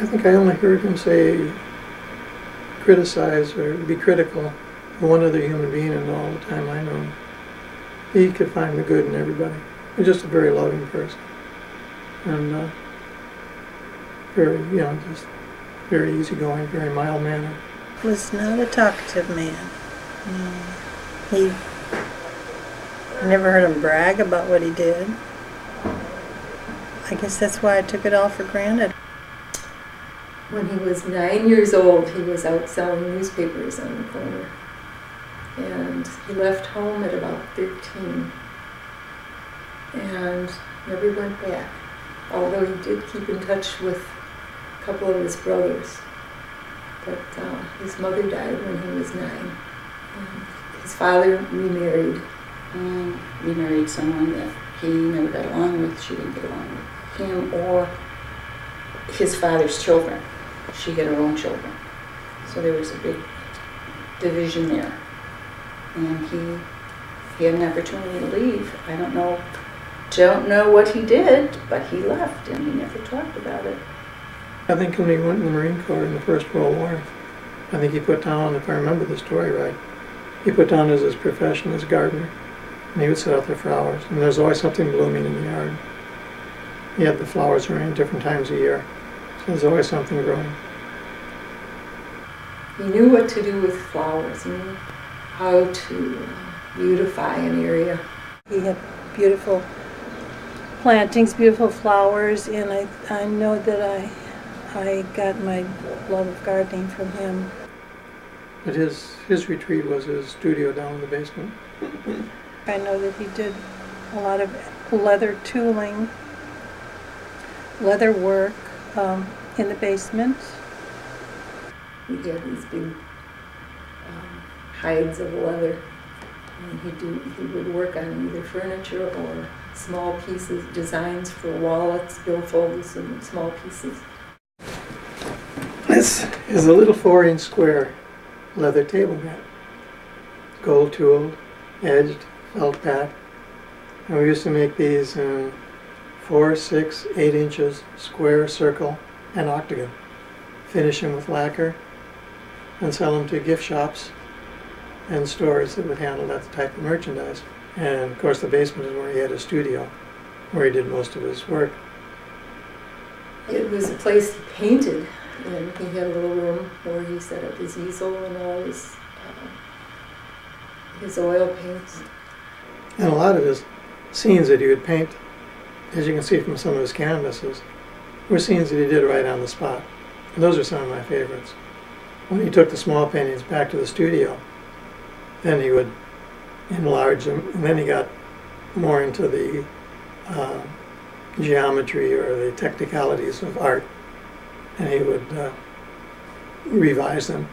I think I only heard him say, criticize or be critical of one other human being in all the time I know him. He could find the good in everybody. He's just a very loving person. And very, just very easygoing, very mild-mannered. Was not a talkative man. No. I never heard him brag about what he did. I guess that's why I took it all for granted. When he was 9 years old, he was out selling newspapers on the corner. And he left home at about 13 and never went back, although he did keep in touch with a couple of his brothers. But his mother died when he was 9. And his father remarried. Remarried someone that he never got along with. She didn't get along with him or his father's children. She had her own children. So there was a big division there. And he had an opportunity to leave. I don't know what he did, but he left and he never talked about it. I think when he went in the Marine Corps in the First World War, I think he put down, if I remember the story right, he put down as his profession as gardener. And he would sit out there for hours. And there's always something blooming in the yard. He had the flowers around different times a year. So there's always something growing. He knew what to do with flowers. He knew how to beautify an area. He had beautiful plantings, beautiful flowers, and I know that I got my love of gardening from him. But his retreat was his studio down in the basement. I know that he did a lot of leather tooling, leather work in the basement. He had these big hides of leather, and he would work on either furniture or small pieces, designs for wallets, billfolds, and small pieces. This is a little 4-inch square leather table mat, gold tooled, edged, felt back. And we used to make these in 4, 6, 8 inches, square, circle, and octagon. Finish them with lacquer and sell them to gift shops and stores that would handle that type of merchandise. And of course the basement is where he had a studio, where he did most of his work. It was a place he painted, and he had a little room where he set up his easel and all his oil paints. And a lot of his scenes that he would paint, as you can see from some of his canvases, were scenes that he did right on the spot. And those are some of my favorites. When he took the small paintings back to the studio, then he would enlarge them, and then he got more into the geometry or the technicalities of art, and he would revise them.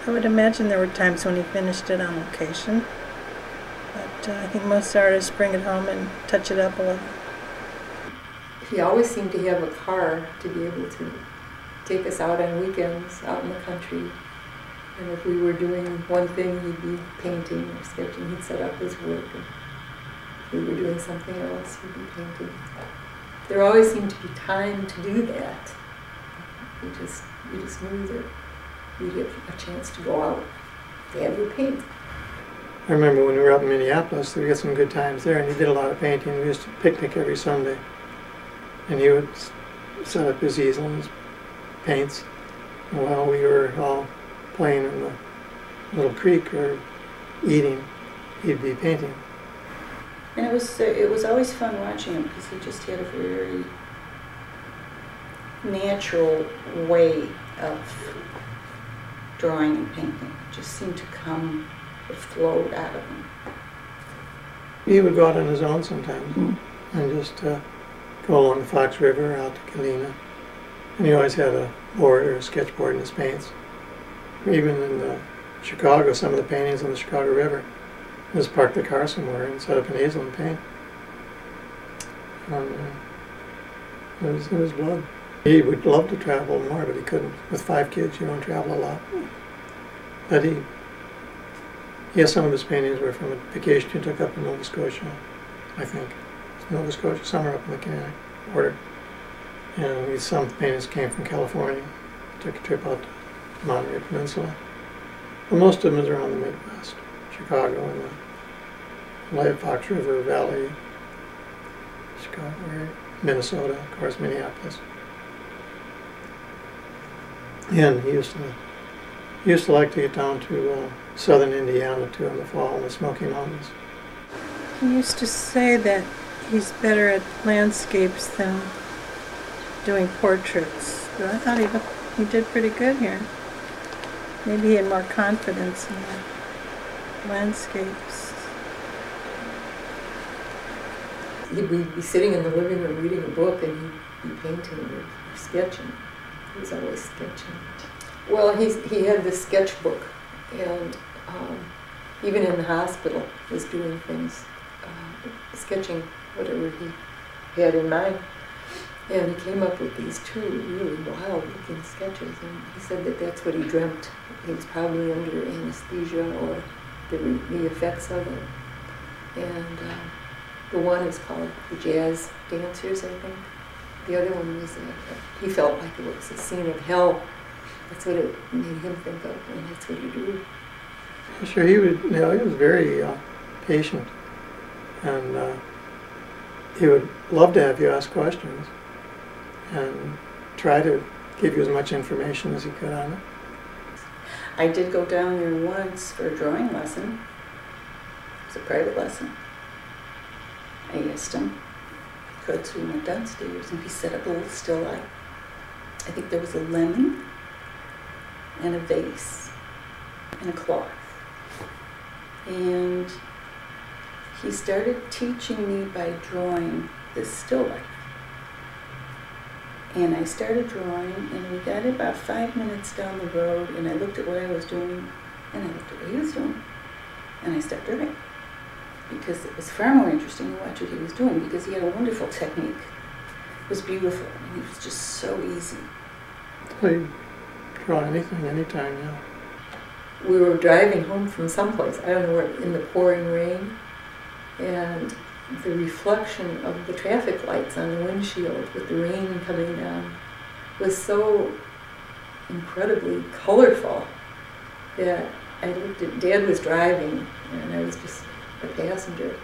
I would imagine there were times when he finished it on location, but I think most artists bring it home and touch it up a little. He always seemed to have a car to be able to take us out on weekends out in the country. And if we were doing one thing, he'd be painting or sketching. He'd set up his work. And if we were doing something else, he'd be painting. There always seemed to be time to do that. We just knew that we'd get a chance to go out to have a paint. I remember when we were up in Minneapolis, we had some good times there, and he did a lot of painting. We used to picnic every Sunday. And he would set up his easel and his paints while we were all playing in the little creek or eating, he'd be painting. And it was always fun watching him because he just had a very natural way of drawing and painting. It just seemed to come, it flowed out of him. He would go out on his own sometimes and just go along the Fox River out to Galena. And he always had a board or a sketchboard in his paints. Even in Chicago, some of the paintings on the Chicago River, just park the car somewhere and set up an easel and paint. And it was blood. He would love to travel more, but he couldn't. With 5 kids, you don't travel a lot. But he has some of his paintings were from a vacation he took up in Nova Scotia, I think. Nova Scotia, somewhere up in the Canadian border. And some paintings came from California. Took a trip out to Monterey Peninsula. But most of them is around the Midwest, Chicago and the Fox River Valley, Chicago, Minnesota, of course, Minneapolis. And he used to like to get down to southern Indiana too in the fall in the Smoky Mountains. He used to say that he's better at landscapes than doing portraits, but I thought he did pretty good here. Maybe he had more confidence in the landscapes. He'd be sitting in the living room reading a book and he'd be painting or sketching. He was always sketching. Well, he had this sketchbook, and even in the hospital was doing things, sketching whatever he had in mind. And he came up with these two really wild-looking sketches, and he said that that's what he dreamt. He was probably under anesthesia or the effects of it. And the one is called The Jazz Dancers, I think. The other one was, he felt like it was a scene of hell. That's what it made him think of, and that's what he drew. Sure, he was very patient, and he would love to have you ask questions and try to give you as much information as he could on it. I did go down there once for a drawing lesson. It was a private lesson. I asked him, so we went downstairs and he set up a little still life. I think there was a lemon and a vase and a cloth. And he started teaching me by drawing this still life. And I started drawing, and we got about 5 minutes down the road, and I looked at what I was doing, and I looked at what he was doing, and I stopped drawing. Because it was far more interesting to watch what he was doing, because he had a wonderful technique. It was beautiful, and it was just so easy. Well, you draw anything, anytime, yeah. We were driving home from someplace, I don't know where, in the pouring rain, and the reflection of the traffic lights on the windshield with the rain coming down was so incredibly colorful that I looked at, Dad was driving and I was just a passenger,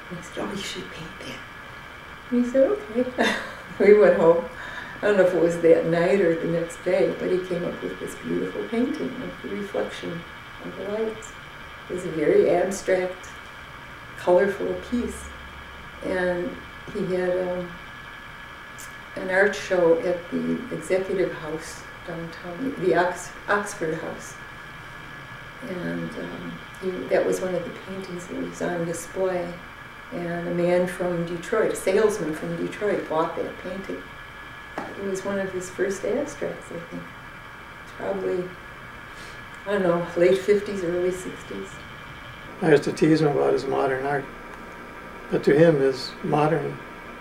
and I said, "Oh, you should paint that." And he said, "Okay." We went home. I don't know if it was that night or the next day, but he came up with this beautiful painting of the reflection of the lights. It was a very abstract, colorful piece. And he had an art show at the Executive House downtown, the Oxford House. And that was one of the paintings that was on display. And a man from Detroit, a salesman from Detroit, bought that painting. It was one of his first abstracts, I think. It's probably, I don't know, late 50s, early 60s. I used to tease him about his modern art. But to him, his modern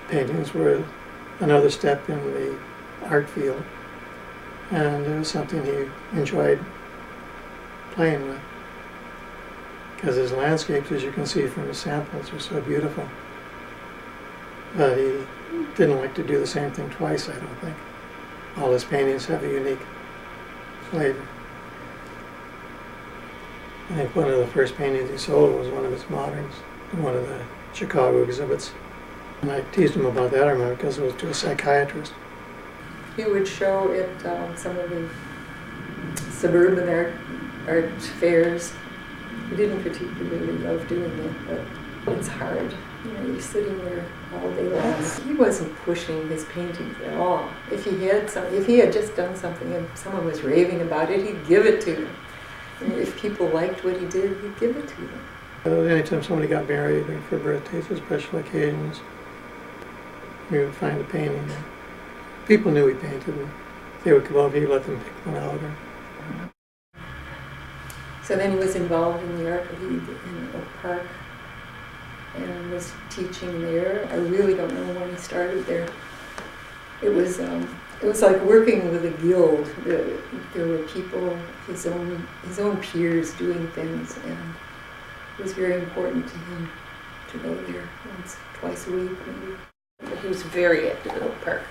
paintings were another step in the art field. And it was something he enjoyed playing with. Because his landscapes, as you can see from the samples, are so beautiful. But he didn't like to do the same thing twice, I don't think. All his paintings have a unique flavor. I think one of the first paintings he sold was one of his moderns, one of the Chicago exhibits. And I teased him about that, I remember, because it was to a psychiatrist. He would show at some of the suburban art fairs. He didn't particularly love doing it, but it's hard. You know, you're sitting there all day long. He wasn't pushing his paintings at all. If he had just done something and someone was raving about it, he'd give it to them. And if people liked what he did, he'd give it to them. Anytime somebody got married or for birthdays or special occasions, we would find a painting. People knew he painted, and they would come over, he'd let them pick one out. So then he was involved in the art league in Oak Park and was teaching there. I really don't know when he started there. It was like working with a guild. There were people, his own peers doing things, and it was very important to him to go there once, twice a week maybe. But he was very active at Oak Park.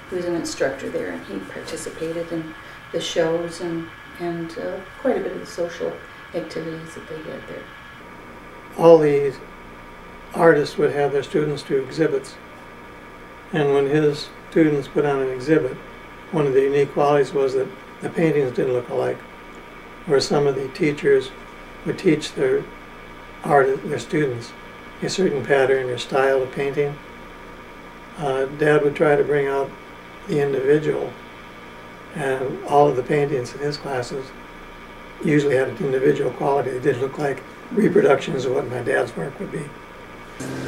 he was an instructor there, and he participated in the shows and quite a bit of the social activities that they had there. All these artists would have their students do exhibits. And when his students put on an exhibit, one of the unique qualities was that the paintings didn't look alike. Where some of the teachers would teach their students a certain pattern or style of painting, Dad would try to bring out the individual, and all of the paintings in his classes usually had an individual quality. They did look like reproductions of what my dad's work would be.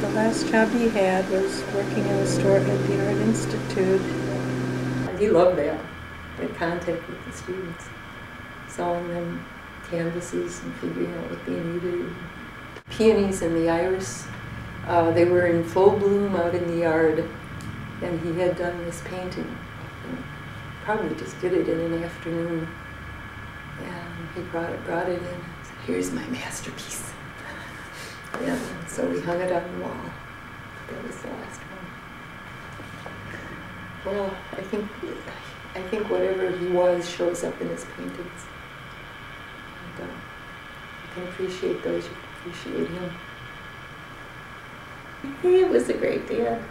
The last job he had was working in a store at the Art Institute. He loved that contact with the students, selling them canvases and figuring out what they needed. Peonies and the iris, they were in full bloom out in the yard, and he had done this painting. And probably just did it in an afternoon, and he brought it in and said, "Here's my masterpiece." And so we hung it on the wall. That was the last one. Well, I think whatever he was shows up in his paintings. And you can appreciate those, you can appreciate him. He was a great dad.